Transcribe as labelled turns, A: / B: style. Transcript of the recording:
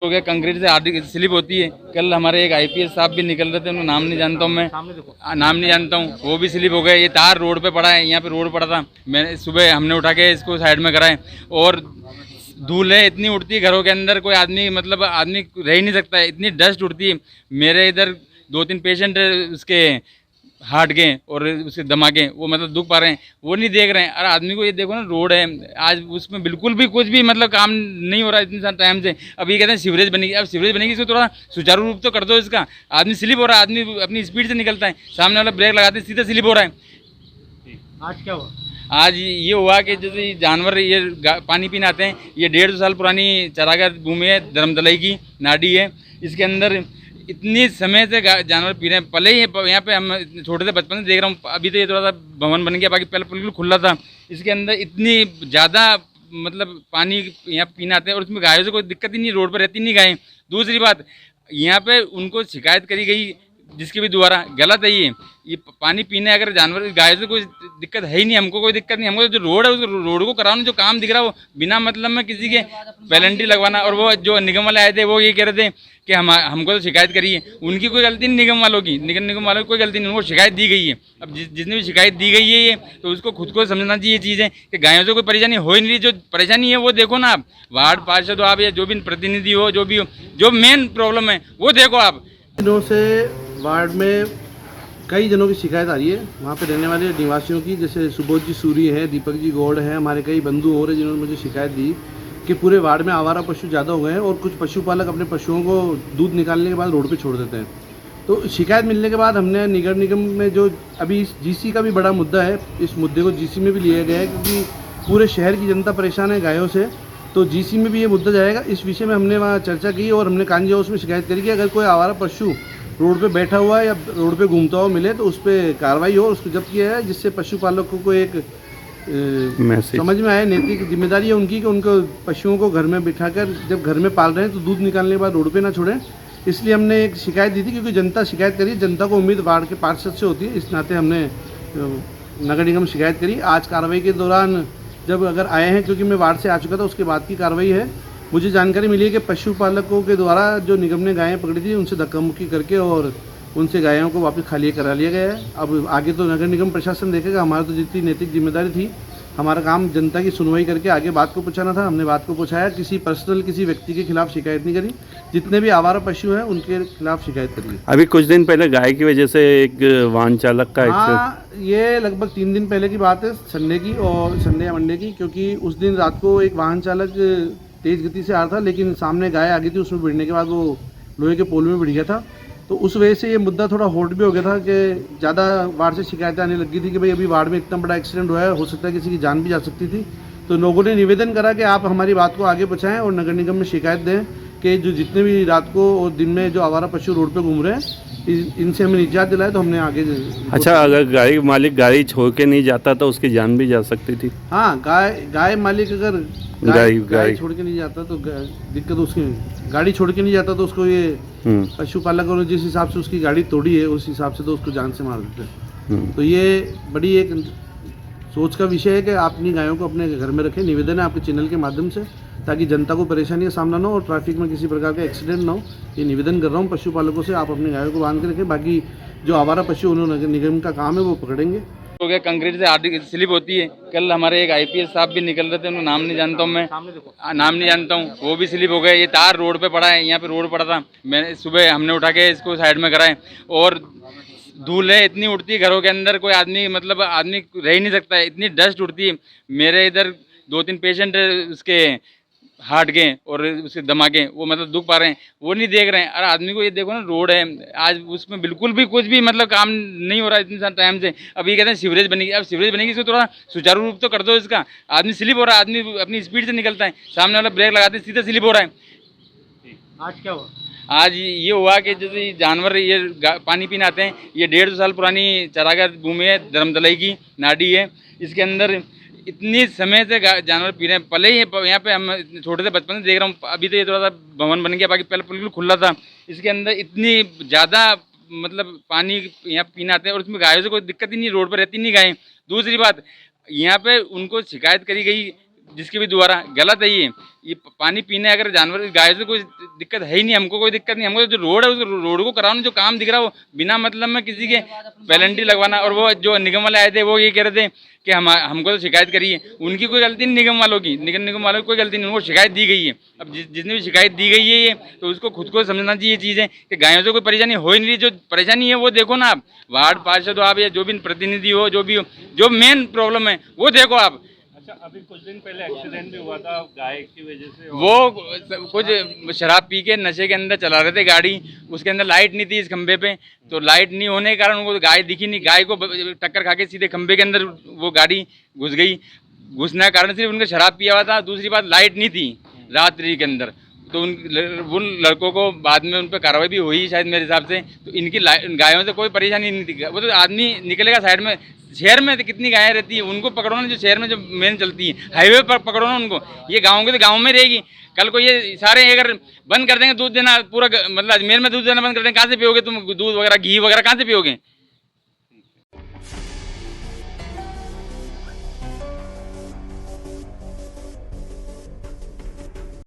A: हो गया कंक्रीट से आधी स्लिप होती है। कल हमारे एक आईपीएस साहब भी निकल रहे थे, उनका नाम नहीं जानता हूँ मैं, नाम नहीं जानता हूँ, वो भी स्लिप हो गए। ये तार रोड पे पड़ा है, यहाँ पे रोड पड़ा था, मैंने सुबह हमने उठा के इसको साइड में कराए। और धूल है इतनी उड़ती है घरों के अंदर, कोई आदमी मतलब आदमी रह ही नहीं सकता है, इतनी डस्ट उड़ती है। मेरे इधर 2-3 पेशेंट उसके हार्ट के और उसके दिमागे वो मतलब दुख पा रहे हैं, वो नहीं देख रहे हैं। अरे आदमी को ये देखो ना, रोड है आज, उसमें बिल्कुल भी कुछ भी मतलब काम नहीं हो रहा है इतने सारे टाइम से। अब ये कहते हैं सीवरेज बनेगी, अब सीवरेज बनेगी इसको थोड़ा सुचारू रूप तो कर दो इसका। आदमी स्लिप हो रहा है, आदमी अपनी स्पीड से निकलता है, सामने वाला ब्रेक लगाते हैं सीधा स्लिप हो रहा है।
B: आज क्या हुआ?
A: आज ये हुआ कि जैसे जानवर ये पानी पीने आते हैं, ये 150 साल पुरानी चरागाह भूमि है, धर्मतलाई की नाडी है। इसके अंदर इतनी समय से जानवर पी रहे हैं। पहले ही यहाँ पे हम छोटे से बचपन से देख रहा हूँ, अभी तो ये थोड़ा सा भवन बन गया, बाकी पहले बिल्कुल खुला था। इसके अंदर इतनी ज़्यादा मतलब पानी यहाँ पीने आते हैं, और उसमें गायों से कोई दिक्कत ही नहीं, रोड पर रहती नहीं गायें। दूसरी बात, यहाँ पे उनको शिकायत करी गई जिसके भी द्वारा, गलत है ये पानी पीने अगर जानवर गाय से कोई दिक्कत है ही नहीं, हमको कोई दिक्कत नहीं। हमको जो रोड है उस रोड को कराना, जो काम दिख रहा है वो बिना मतलब में किसी के पेनल्टी लगवाना। और वो जो निगम वाले आए थे वो ये कह रहे थे कि हमको तो शिकायत करी है, उनकी कोई गलती नहीं, निगम वालों की, निगम वालों की कोई गलती नहीं, उनको शिकायत दी गई है। अब जिसने भी शिकायत दी गई है ये, तो उसको खुद को समझना चाहिए चीज़ है कि गायों से कोई परेशानी हो ही नहीं रही। जो परेशानी है वो देखो ना आप, वार्ड पार्षद हो आप या जो भी प्रतिनिधि हो, जो भी हो, जो मेन प्रॉब्लम है वो देखो आप।
B: दिनों से वार्ड में कई जनों की शिकायत आ रही है, वहाँ पे रहने वाले निवासियों की, जैसे सुबोध जी सूरी है, दीपक जी गौड़ है, हमारे कई बंधु और हैं जिन्होंने मुझे शिकायत दी कि पूरे वार्ड में आवारा पशु ज़्यादा हो गए हैं और कुछ पशुपालक अपने पशुओं को दूध निकालने के बाद रोड पे छोड़ देते हैं। तो शिकायत मिलने के बाद हमने नगर निगम में जो अभी जीसी का भी बड़ा मुद्दा है, इस मुद्दे को जीसी में भी लिया गया है क्योंकि पूरे शहर की जनता परेशान है गायों से, तो जीसी में भी ये मुद्दा जाएगा। इस विषय में हमने वहाँ चर्चा की और हमने कांजी हाउस में शिकायत करी कि अगर कोई आवारा पशु रोड पे बैठा हुआ है या रोड पे घूमता हुआ मिले तो उस पर कार्रवाई हो, उसको जब्त किया है, जिससे पशुपालकों को एक समझ में आए। नैतिक जिम्मेदारी है उनकी कि उनको पशुओं को घर में बिठाकर जब घर में पाल रहे हैं तो दूध निकालने के बाद रोड पे ना छोड़ें। इसलिए हमने एक शिकायत दी थी क्योंकि जनता शिकायत करी, जनता को उम्मीद वार्ड के पार्षद से होती है, इस नाते हमने नगर निगम शिकायत करी। आज कार्रवाई के दौरान जब अगर आए हैं, क्योंकि मैं वार्ड से आ चुका था, उसके बाद की कार्रवाई है, मुझे जानकारी मिली है कि पशुपालकों के द्वारा जो निगम ने गायें पकड़ी थी उनसे धक्का मुक्की करके और उनसे गायों को वापस खाली करा लिया गया है। अब आगे तो नगर निगम प्रशासन देखेगा, हमारा तो जितनी नैतिक जिम्मेदारी थी, हमारा काम जनता की सुनवाई करके आगे बात को पहुंचाना था, हमने बात को पहुंचाया। किसी पर्सनल किसी व्यक्ति के खिलाफ शिकायत नहीं करी, जितने भी आवारा पशु हैं उनके खिलाफ शिकायत करी।
C: अभी कुछ दिन पहले गाय की वजह से एक वाहन चालक का
B: हाँ, ये लगभग 3 दिन पहले की बात है, संडे की, और संडे या मंडे की, क्योंकि उस दिन रात को एक वाहन चालक तेज़ गति से आ रहा था, लेकिन सामने गाय आ गई थी, उसमें भिड़ने के बाद वो लोहे के पोल में भिड़ गया था। तो उस वजह से ये मुद्दा थोड़ा हॉट भी हो गया था कि ज़्यादा वार्ड से शिकायतें आने लगी थी कि भाई अभी वार्ड में इतना बड़ा एक्सीडेंट हुआ है, हो सकता है किसी की जान भी जा सकती थी। तो लोगों ने निवेदन करा कि आप हमारी बात को आगे पहुँचाएँ और नगर निगम में शिकायत दें कि जो जितने भी रात को और दिन में जो आवारा पशु रोड पे घूम रहे हैं इनसे हमें निजात दिलाए, तो हमने आगे।
C: अच्छा, अगर गाड़ी मालिक गाड़ी छोड़ के नहीं जाता तो उसकी जान भी जा सकती थी।
B: हाँ, गाय मालिक अगर गाय छोड़ के नहीं जाता तो दिक्कत उसकी, गाड़ी छोड़ के नहीं जाता तो उसको ये पशुपालक और जिस हिसाब से उसकी गाड़ी तोड़ी है उस हिसाब से तो उसको जान से मार देते हैं। तो ये बड़ी एक सोच का विषय है कि आप अपनी गायों को अपने घर में रखें। निवेदन है आपके चैनल के माध्यम से, ताकि जनता को परेशानी का सामना ना हो और ट्रैफिक में किसी प्रकार का एक्सीडेंट ना हो। ये निवेदन कर रहा हूँ पशुपालकों से, आप अपने गायों को बांध के रखें। बाकी जो आवारा पशु उन्होंने निगम का काम है वो पकड़ेंगे।
A: हो गया कंक्रीट से आधी स्लिप होती है। कल हमारे एक आईपीएस साहब भी निकल रहे थे, उनका नाम नहीं जानता हूँ मैं, नाम नहीं जानता हूँ, वो भी स्लिप हो गए। ये तार रोड पे पड़ा है, यहाँ पे रोड पड़ा था, मैंने सुबह हमने उठा के इसको साइड में कराए। और धूल है इतनी उड़ती है घरों के अंदर, कोई आदमी मतलब आदमी रह ही नहीं सकता है, इतनी डस्ट उड़ती है। मेरे इधर 2-3 पेशेंट उसके हार्ट के और उसके दिमागे वो मतलब दुख पा रहे हैं, वो नहीं देख रहे हैं। अरे आदमी को ये देखो ना, रोड है आज, उसमें बिल्कुल भी कुछ भी मतलब काम नहीं हो रहा है इतने सारे टाइम से। अब ये कहते हैं सीवरेज बनेगी, अब सीवरेज बनेगी इसको थोड़ा सुचारू रूप तो कर दो इसका। आदमी स्लिप हो रहा है, आदमी अपनी स्पीड से निकलता है, सामने वाला ब्रेक लगाते हैं सीधा स्लिप हो रहा है।
B: आज क्या हुआ?
A: आज ये हुआ कि जैसे जानवर ये पानी पीने आते हैं, ये 150 साल पुरानी चरागाह भूमि है, धर्मतलाई की नाडी है। इसके अंदर इतनी समय से जानवर पी रहे हैं। पहले ही यहाँ पे हम छोटे से बचपन से देख रहा हूँ, अभी तो ये थोड़ा सा भवन बन गया, बाकी पहले बिल्कुल खुला था। इसके अंदर इतनी ज़्यादा मतलब पानी यहाँ पीने आते हैं, और उसमें गायों से कोई दिक्कत ही नहीं, रोड पर रहती नहीं गायें। दूसरी बात, यहाँ पे उनको शिकायत करी गई जिसके भी द्वारा गलत है ये पानी पीने अगर जानवर गाय से कोई दिक्कत है ही नहीं, हमको कोई दिक्कत नहीं। हमको जो रोड है उस रोड को कराना, जो काम दिख रहा है वो बिना मतलब में किसी के पेनल्टी लगवाना। और वो जो निगम वाले आए थे वो ये कह रहे थे कि हमको तो शिकायत करी है, उनकी कोई गलती नहीं, निगम वालों की, निगम वालों की कोई गलती नहीं, उनको शिकायत दी गई है। अब जिसने भी शिकायत दी गई है ये, तो उसको खुद को समझना चाहिए ये चीज़ है कि गायों से कोई परेशानी हो ही नहीं रही। जो परेशानी है वो देखो ना आप, वार्ड पार्षद हो आप या जो भी प्रतिनिधि हो, जो भी हो, जो मेन प्रॉब्लम है वो देखो आप।
C: अच्छा, अभी कुछ दिन पहले एक्सीडेंट भी हुआ था गाय की वजह से,
A: वो कुछ शराब पी के नशे के अंदर चला रहे थे गाड़ी, उसके अंदर लाइट नहीं थी इस खंबे पे, तो लाइट नहीं होने के कारण उनको गाय दिखी नहीं, गाय को टक्कर खा के सीधे खंबे के अंदर वो गाड़ी घुस गई। घुसने के कारण सिर्फ उनका शराब पिया हुआ था, दूसरी बात लाइट नहीं थी रात्रि के अंदर, तो उन लड़कों को बाद में उन पर कार्रवाई भी हुई शायद मेरे हिसाब से। तो इनकी गायों से कोई परेशानी नहीं थी। वो तो आदमी निकलेगा साइड में, शहर में तो कितनी गायें रहती है, उनको पकड़ो ना, जो शहर में जो मेन चलती है हाईवे पर पकड़ो ना उनको। ये गाँव के तो गाँव में रहेगी, कल को ये सारे अगर बंद कर देंगे दूध देना, पूरा मतलब अजमेर में दूध देना बंद कर देंगे, कहाँ से पियोगे तुम दूध वगैरह, घी वगैरह कहाँ से पियोगे?